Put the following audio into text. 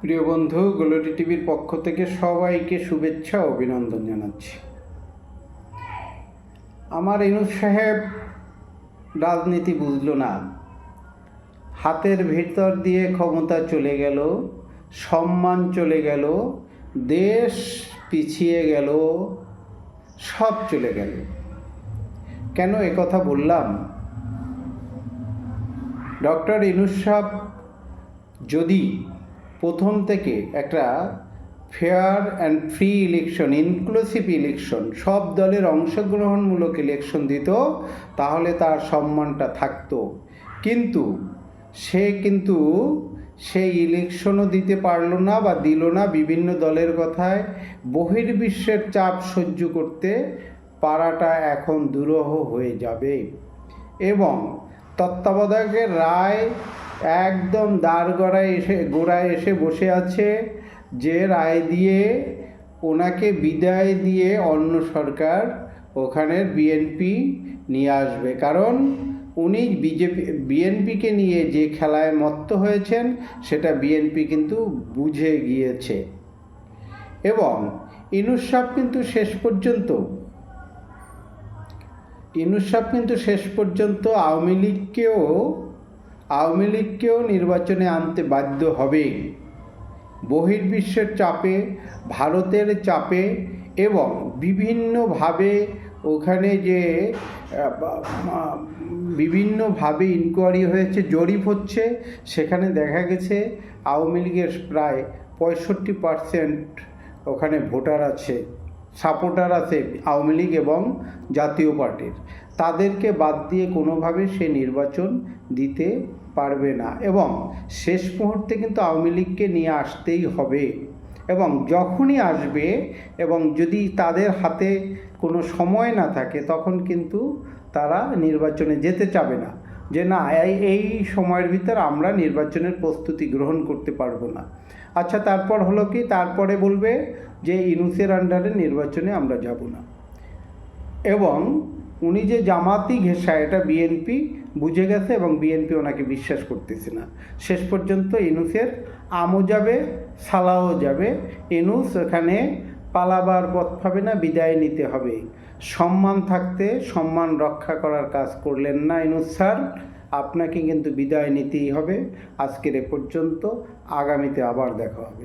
প্রিয় বন্ধু, গ্লোরি টিভির পক্ষ থেকে সবাইকে শুভেচ্ছা ও অভিনন্দন জানাচ্ছি। আমার ইনুস সাহেব রাজনীতি বুঝল না, হাতের ভিতর দিয়ে ক্ষমতা চলে গেল, সম্মান চলে গেল, দেশ পিছিয়ে গেল, সব চলে গেল। কেন কথা বললাম? ডক্টর ইনুস সাহেব যদি প্রথম থেকে একটা fair and free election, inclusive election, সব দলের অংশগ্রহণমূলক ইলেকশন দিত, তাহলে তার সম্মানটা থাকতো। কিন্তু সে সেই ইলেকশনও দিতে পারলো না বা দিল না। বিভিন্ন দলের কথায় বহির্বিশ্বের চাপ সহ্য করতে পারাটা এখন দুরূহ হয়ে যাবে। এবং তত্ত্বাবধায়কের রায় একদম গোড়ায় এসে বসে আছে, যে রায় দিয়ে ওনাকে বিদায় দিয়ে অন্য সরকার ওখানের বিএনপি নিয়ে আসবে। কারণ উনি বিএনপিকে নিয়ে যে খেলায় মত্ত হয়েছেন সেটা বিএনপি কিন্তু বুঝে গিয়েছে। এবং ইনুস সাহেব কিন্তু শেষ পর্যন্ত আওয়ামী লীগকেও নির্বাচনে আনতে বাধ্য হবে। বহির্বিশ্বের চাপে, ভারতের চাপে এবং বিভিন্নভাবে ওখানে যে বিভিন্নভাবে ইনকোয়ারি হয়েছে, জরিপ হচ্ছে, সেখানে দেখা গেছে আওয়ামী লীগের প্রায় 65% ওখানে ভোটার আছে, সাপোর্টার আছে আওয়ামী লীগ এবং জাতীয় পার্টির। তাদেরকে বাদ দিয়ে কোনোভাবে সে নির্বাচন দিতে পারবে না। এবং শেষ মুহূর্তে কিন্তু আওয়ামী লীগকে নিয়ে আসতেই হবে। এবং যখনই আসবে এবং যদি তাদের হাতে কোনো সময় না থাকে, তখন কিন্তু তারা নির্বাচনে যেতে চাবে না, যে না, এই সময়ের ভিতর আমরা নির্বাচনের প্রস্তুতি গ্রহণ করতে পারবো না। আচ্ছা, তারপর হলো কি? তারপরে বলবে যে ইনুসের আন্ডারে নির্বাচনে আমরা যাব না। এবং উনি যে জামাতি ঘেঁষা, এটা বিএনপি বুঝে গেছে এবং বিএনপি ওনাকে বিশ্বাস করতেছে না। শেষ পর্যন্ত ইনুসের আমও যাবে, সালাও যাবে। ইনুস এখানে পালাবার পথ পাবে না, বিদায় নিতে হবে। সম্মান থাকতে সম্মান রক্ষা করার কাজ করলেন না ইনুস স্যার, আপনাকে কিন্তু বিদায় নিতেই হবে। আজকের এ পর্যন্ত, আগামীতে আবার দেখা হবে।